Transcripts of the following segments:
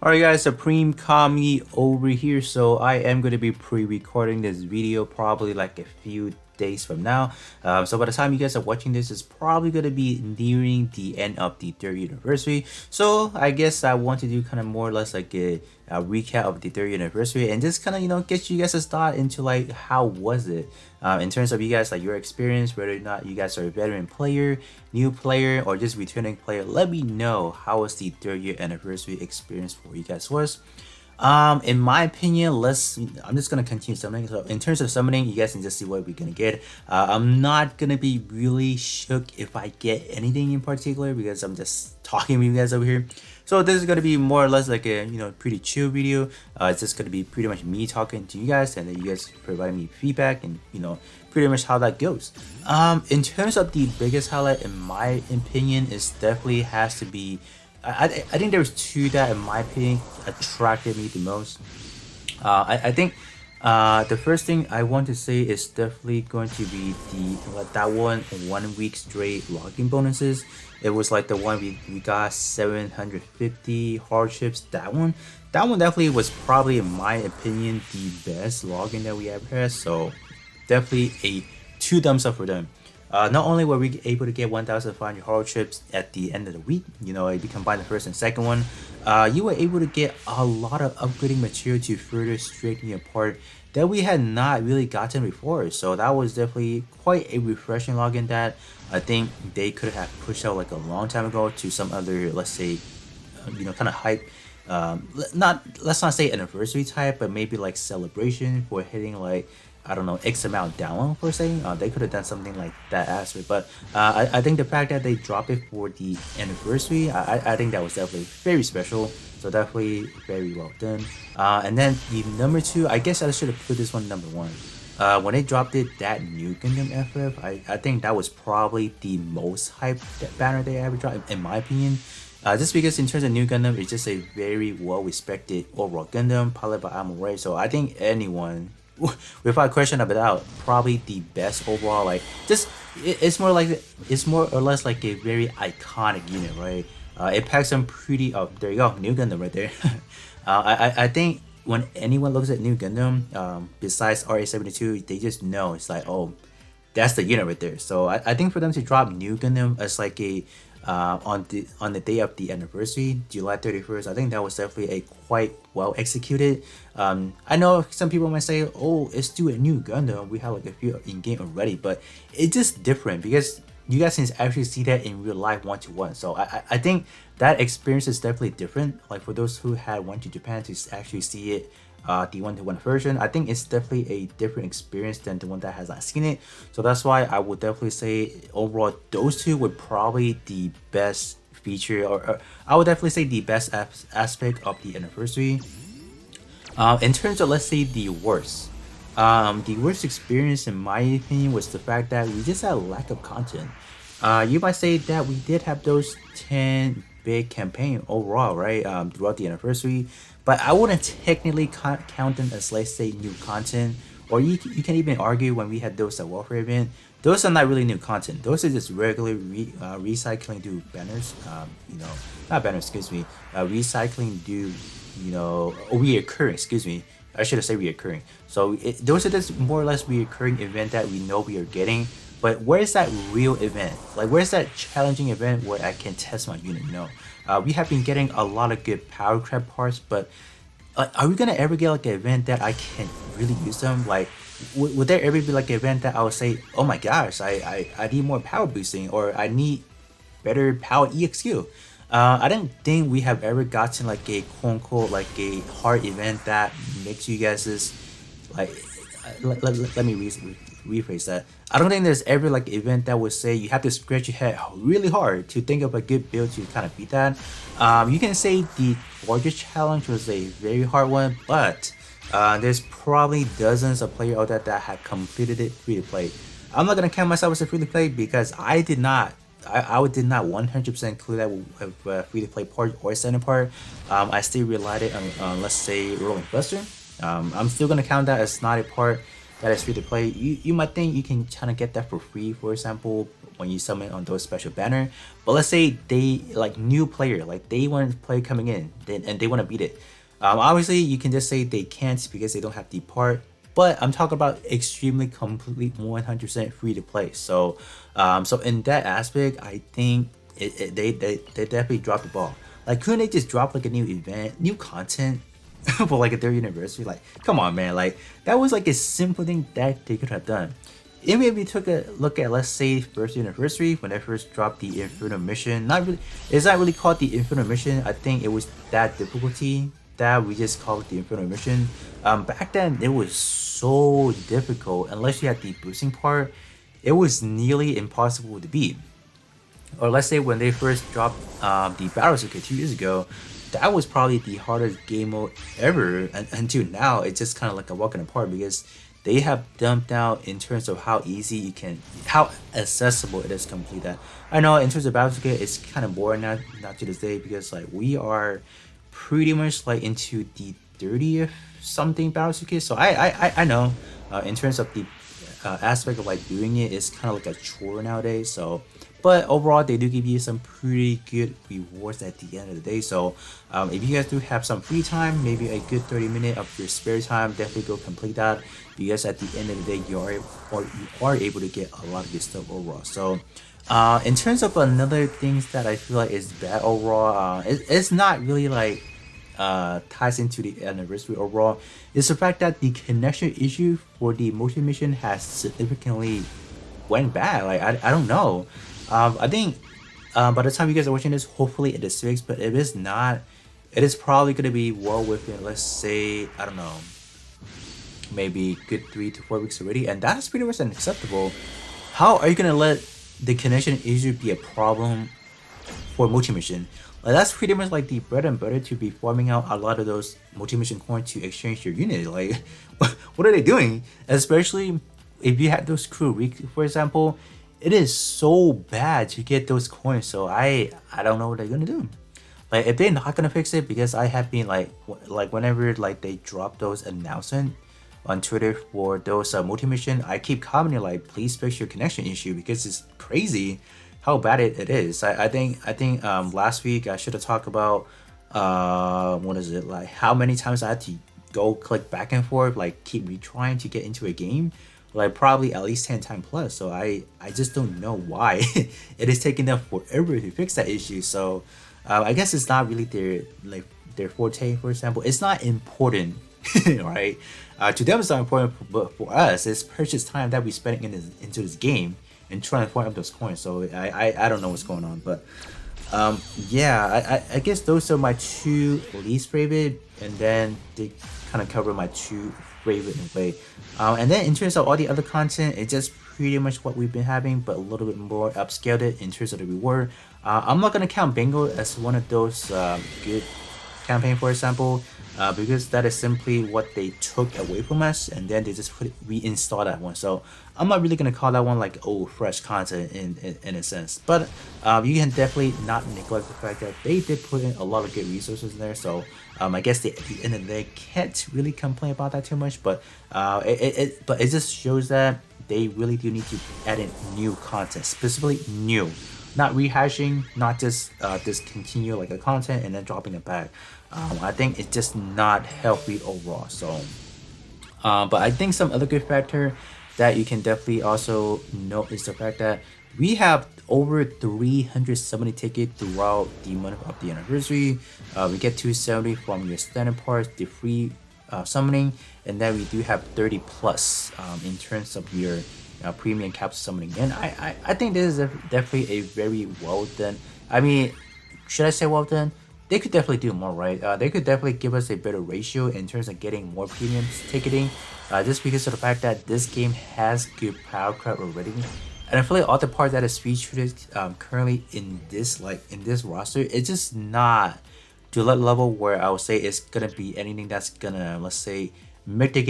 Alright guys, Supreme Kami over here. So I am going to be pre-recording this video probably like a few days from now. So by the time you guys are watching this, it's probably going to be nearing the end of the third anniversary. So I guess I want to do kind of more or less like a recap of the third anniversary and just kind of get you guys a thought into like how was it in terms of you guys, like your experience, whether or not you guys are a veteran player, new player, or just returning player. Let me know how was the third year anniversary experience for you guys was. In my opinion, I'm just gonna continue summoning. So in terms of summoning, you guys can just see what we're gonna get. I'm not gonna be really shook if I get anything in particular because I'm just talking with you guys over here. So this is gonna be more or less like a pretty chill video. It's just gonna be pretty much me talking to you guys, and then you guys provide me feedback, and pretty much how that goes. In terms of the biggest highlight, in my opinion, is definitely has to be. I think there's two that, in my opinion, attracted me the most. I think the first thing I want to say is definitely going to be that 1 week straight login bonuses. It was like the one we got 750 hardships. That one definitely was probably, in my opinion, the best login that we ever had. So definitely a two thumbs up for them. Not only were we able to get 1,500 hardships at the end of the week, if you combine the first and second one, you were able to get a lot of upgrading material to further strengthen your part that we had not really gotten before. So that was definitely quite a refreshing login that I think they could have pushed out like a long time ago to some other, let's say, kind of hype. Let's not say anniversary type, but maybe like celebration for hitting like, I don't know, X amount down per se. They could have done something like that aspect, but I think the fact that they dropped it for the anniversary, I think that was definitely very special. So definitely very well done. And then the number two, I guess I should have put this one number one. When they dropped it, that new Gundam FF, I think that was probably the most hyped banner they ever dropped, in my opinion. Just because in terms of new Gundam, it's just a very well respected overall Gundam piloted by Amore. So I think anyone, without question of a doubt, probably the best overall. Like it's more or less like a very iconic unit, right? It packs some pretty. Oh, there you go, new Gundam right there. I think when anyone looks at new Gundam, besides RA72, they just know it's like, oh, that's the unit right there. So I think for them to drop new Gundam as like a on the day of the anniversary, July 31st, I think that was definitely a quite well executed. I know some people might say, oh, it's still a new Gundam, we have like a few in game already, but it's just different because you guys can actually see that in real life one-to-one. So I think that experience is definitely different. Like for those who had went to Japan to actually see it, the one-to-one version, I think it's definitely a different experience than the one that has not seen it. So that's why I would definitely say overall those two were probably the best feature, or I would definitely say the best aspect of the anniversary. In terms of, let's say, the worst experience in my opinion was the fact that we just had a lack of content. You might say that we did have those 10 big campaign overall, right? Throughout the anniversary, but I wouldn't technically count them as, let's say, new content. Or you can even argue when we had those at welfare event, those are not really new content. Those are just regular recycling do banners. Not banners, excuse me. Recycling do, reoccurring, excuse me. I should have said reoccurring. So those are just more or less reoccurring event that we know we are getting. But where's that real event? Like, where's that challenging event where I can test my unit? We have been getting a lot of good power crab parts, but are we gonna ever get like an event that I can really use them? Like, would there ever be like an event that I would say, oh my gosh, I need more power boosting, or I need better power EXQ? I don't think we have ever gotten like a quote unquote like a hard event that makes you guys just like let me rephrase that. I don't think there's ever like an event that would say you have to scratch your head really hard to think of a good build to kind of beat that. You can say the Forger challenge was a very hard one, but there's probably dozens of players out there that have completed it free to play. I'm not gonna count myself as a free to play because I did not. I did not 100% include that with free to play part or standard part. I still relied it on let's say Rolling Buster. I'm still gonna count that as not a part that is free to play. You might think you can kind of get that for free, for example, when you summon on those special banner. But let's say they like new player, like they want to play coming in, and they want to beat it. Obviously, you can just say they can't because they don't have the part. But I'm talking about extremely complete 100% free to play. So, so in that aspect, I think they definitely dropped the ball. Like, couldn't they just drop like a new event, new content for like a third anniversary? Like, come on, man! Like that was like a simple thing that they could have done. Even if you took a look at, let's say, first anniversary when they first dropped the Inferno mission, not really, it's not really called the Inferno mission. I think it was that difficulty that we just call it the Inferno mission. Back then it was so difficult unless you had the boosting part. It was nearly impossible to beat. Or let's say when they first dropped the battle circuit 2 years ago, that was probably the hardest game mode ever. And until now, it's just kind of like a walk in the park because they have dumped out in terms of how easy you can, how accessible it is to complete that. I know in terms of battle circuit, it's kind of boring now, not to this day, because like we are pretty much like into the 30th something battle circuit. So I know in terms of the aspect of like doing it is kind of like a chore nowadays. So, but overall, they do give you some pretty good rewards at the end of the day. So, if you guys do have some free time, maybe a good 30 minutes of your spare time, definitely go complete that. Because at the end of the day, you are able to get a lot of good stuff overall. So, in terms of another things that I feel like is bad overall, it's not really like ties into the anniversary overall, is the fact that the connection issue for the motion mission has significantly went bad. Like I don't know. I think by the time you guys are watching this, hopefully it is fixed. But if it's not, it is probably gonna be well within, let's say, I don't know, maybe good 3 to 4 weeks already, and that is pretty much unacceptable. How are you gonna let the connection issue be a problem for multi mission? Like that's pretty much like the bread and butter to be farming out a lot of those multi mission coins to exchange your unit. Like, what are they doing? Especially if you had those crew week, for example, it is so bad to get those coins. So I don't know what they're gonna do. Like if they're not gonna fix it, because I have been like whenever like they drop those announcement on Twitter for those multi mission, I keep commenting like, please fix your connection issue, because it's crazy how bad it is. I think last week I should have talked about what is it, like how many times I had to go click back and forth, like keep retrying to get into a game, like probably at least 10 times plus. So I just don't know why it is taking them forever to fix that issue. So I guess it's not really their forte. For example, it's not important. Right, to them it's not important, but for us it's precious time that we spending into this game and trying to farm up those coins. So I don't know what's going on, but yeah, I guess those are my two least favorite, and then they kind of cover my two favorite in a way. And then in terms of all the other content, it's just pretty much what we've been having, but a little bit more upscaled it in terms of the reward. I'm not gonna count bingo as one of those good campaign, for example, because that is simply what they took away from us, and then they just reinstall that one. So I'm not really gonna call that one like old fresh content in a sense, but you can definitely not neglect the fact that they did put in a lot of good resources in there. So I guess at the end of the day can't really complain about that too much, but it just shows that they really do need to add in new content, specifically new, not rehashing, not just discontinue like a content and then dropping it back. I think it's just not healthy overall. So, but I think some other good factor that you can definitely also note is the fact that we have over 370 tickets throughout the month of the anniversary. We get 270 from your standard parts, the free summoning, and then we do have 30 plus in terms of your premium capsule summoning. And I think this is definitely a very well done. I mean, should I say well done? They could definitely do more, right? They could definitely give us a better ratio in terms of getting more premium ticketing, just because of the fact that this game has good power crowd already. And I feel like all the parts that is featured currently in this roster, it's just not to that level where I would say it's gonna be anything that's gonna, let's say, make the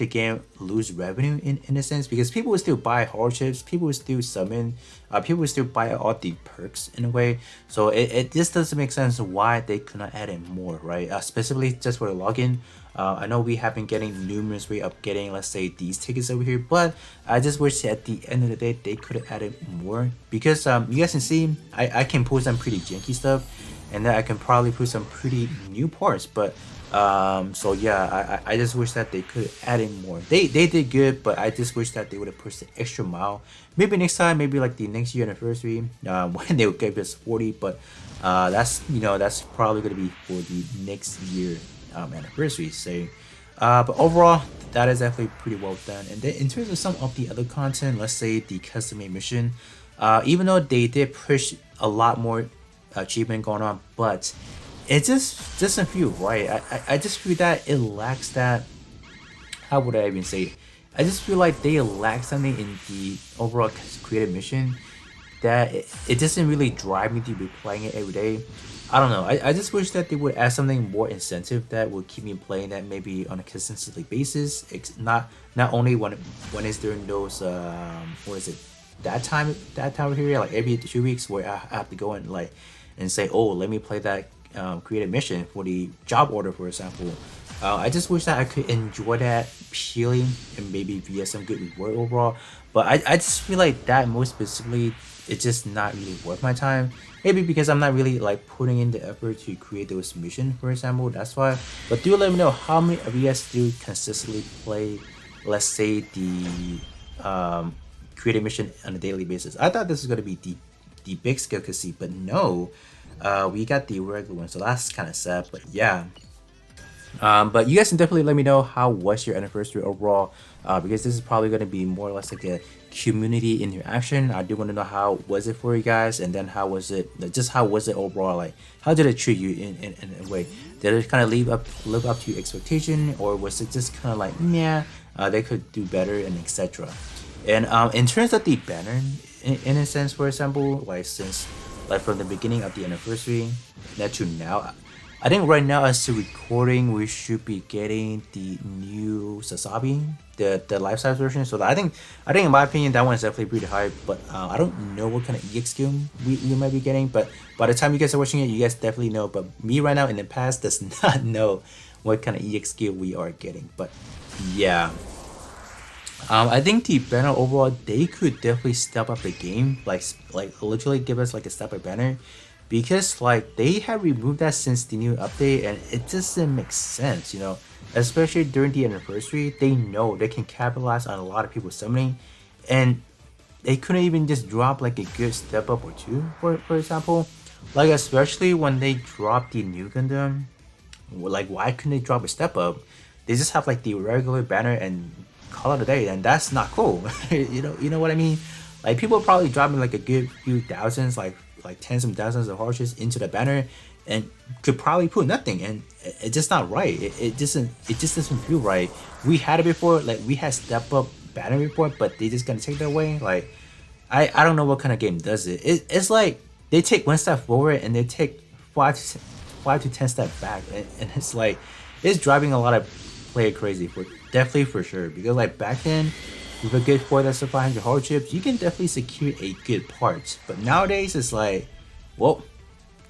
game lose revenue in a sense, because people will still buy hardships, people will still summon, people will still buy all the perks in a way. So it just doesn't make sense why they could not add in more, right? Specifically just for the login. I know we have been getting numerous way of getting, let's say, these tickets over here, but I just wish at the end of the day they could have added more, because you guys can see I can pull some pretty janky stuff, and then I can probably put some pretty new parts. But so yeah, I just wish that they could add in more. They did good, but I just wish that they would have pushed the extra mile. Maybe next time, maybe like the next year anniversary, when they would give us 40. But that's, that's probably gonna be for the next year anniversary. Say, but overall, that is definitely pretty well done. And then in terms of some of the other content, let's say the custom made mission, even though they did push a lot more achievement going on, but it just doesn't feel right. I just feel that it lacks that. How would I even say it? I just feel like they lack something in the overall creative mission that it doesn't really drive me to be playing it every day. I don't know. I just wish that they would add something more incentive that would keep me playing that maybe on a consistently basis. It's not only when it's during those what is it, that time of period, like every 2 weeks, where I have to go and like and say, oh, let me play that creative mission for the job order, for example. I just wish that I could enjoy that purely and maybe via some good reward overall. But I just feel like that most specifically, it's just not really worth my time. Maybe because I'm not really like putting in the effort to create those missions, for example. That's why. But do let me know how many of you guys do consistently play, let's say, the creative mission on a daily basis. I thought this was gonna be the big skill casino, but no, we got the regular one, so that's kind of sad. But yeah, but you guys can definitely let me know how was your anniversary overall, because this is probably going to be more or less like a community interaction. I do want to know how was it for you guys, and then how was it, just how was it overall, like how did it treat you in a way? Did it kind of live up to your expectation, or was it just kind of like, yeah, they could do better, and etc. And in terms of the banner, in a sense, for example, like since like from the beginning of the anniversary that to now, I think right now as to recording, we should be getting the new Sasabi, the life size version. So I think in my opinion that one is definitely pretty high. But I don't know what kind of EX skill we might be getting. But by the time you guys are watching it, you guys definitely know. But me right now in the past does not know what kind of EX skill we are getting. But yeah. I think the banner overall, they could definitely step up the game, like literally give us like a step up banner, because like they have removed that since the new update, and it doesn't make sense, especially during the anniversary. They know they can capitalize on a lot of people summoning, and they couldn't even just drop like a good step up or two, for example, like especially when they drop the new Gundam. Like, why couldn't they drop a step up? They just have like the regular banner and call it a day, and that's not cool. You know what I mean? Like, people are probably dropping like a good few thousands, like tens of thousands of horses into the banner, and could probably put nothing, and it's just not right. It just doesn't feel right. We had it before, like we had step up banner report, but they just gonna take that away. Like, I don't know what kind of game does it. It's like they take one step forward and they take 5 to 10 steps back, and it's like it's driving a lot of player crazy, for definitely, for sure. Because like back then, with a good 4,500 hardships, you can definitely secure a good part. But nowadays it's like, well,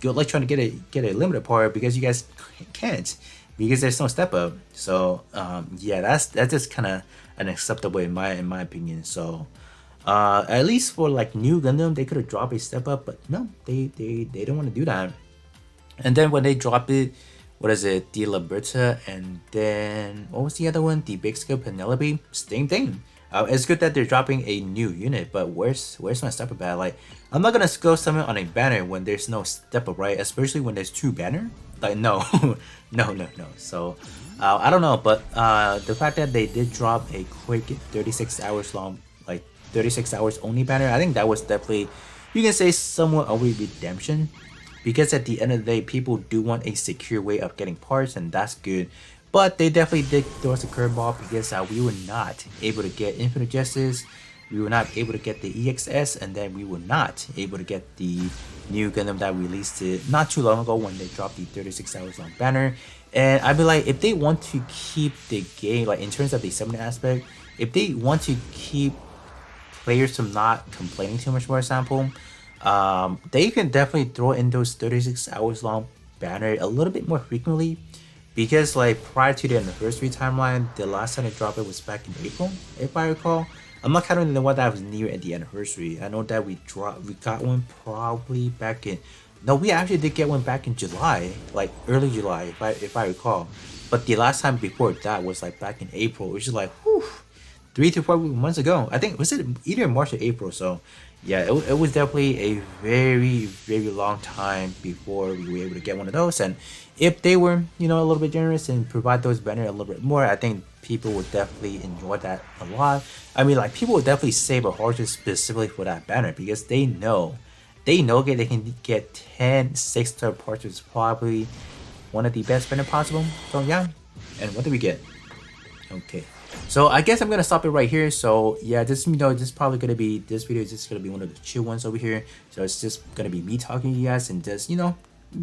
good luck trying to get a limited part, because you guys can't, because there's no step up. So yeah, that's just kind of unacceptable in my opinion. So at least for like new Gundam, they could have dropped a step up, but no, they don't want to do that. And then when they drop it, what is it, the Liberta, and then what was the other one, the Big Skill Penelope, same thing. It's good that they're dropping a new unit, but where's my step up at? Like, I'm not gonna go summon on a banner when there's no step up, right? Especially when there's two banner. Like, no, no. So I don't know, but the fact that they did drop a quick 36 hours long, like 36 hours only banner, I think that was definitely, you can say, somewhat of a redemption. Because at the end of the day, people do want a secure way of getting parts, and that's good. But they definitely did throw us a curveball, because we were not able to get Infinite Justice. we were not able to get the EXS, and then we were not able to get the new Gundam that released it not too long ago when they dropped the 36 hours long banner. And I'd be like, if they want to keep the game, like in terms of the summoning aspect, if they want to keep players from not complaining too much, for example, they can definitely throw in those 36 hours long banner a little bit more frequently, because like prior to the anniversary timeline, the last time they dropped it was back in April, if I recall. I'm not counting the one that was near at the anniversary. I know that we got one probably back in, no, we actually did get one back in July, like early July, if I recall. But the last time before that was like back in April, which is like, whew, 3 to 4 months ago. I think was it either March or April. So yeah, it was definitely a very long time before we were able to get one of those. And if they were, you know, a little bit generous and provide those banner a little bit more, I think people would definitely enjoy that a lot. I mean, like people would definitely save a horse specifically for that banner, because they can get 10 6-star parts, which is probably one of the best banner possible. So yeah, and what do we get? Okay, so I guess I'm gonna stop it right here. So yeah, this, you know, this video is just gonna be one of the chill ones over here. So it's just gonna be me talking to you guys and just, you know,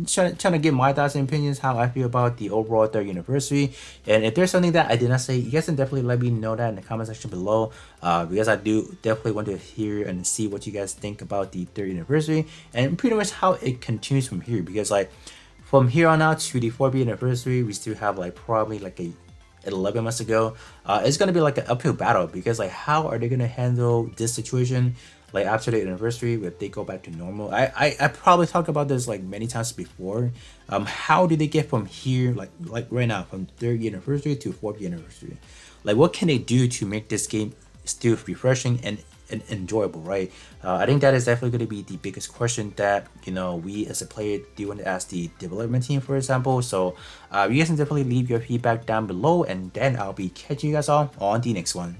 trying to give my thoughts and opinions, how I feel about the overall 3rd anniversary. And if there's something that I did not say, you guys can definitely let me know that in the comment section below, because I do definitely want to hear and see what you guys think about the 3rd anniversary and pretty much how it continues from here. Because like from here on out to the 4th anniversary, we still have like probably like a 11 months ago. It's gonna be like an uphill battle, because like how are they gonna handle this situation like after the anniversary if they go back to normal? I probably talked about this like many times before. How do they get from here, like right now, from 3rd anniversary to 4th anniversary? Like what can they do to make this game still refreshing and enjoyable, right? I think that is definitely going to be the biggest question that, you know, we as a player do want to ask the development team, for example. So you guys can definitely leave your feedback down below, and then I'll be catching you guys all on the next one.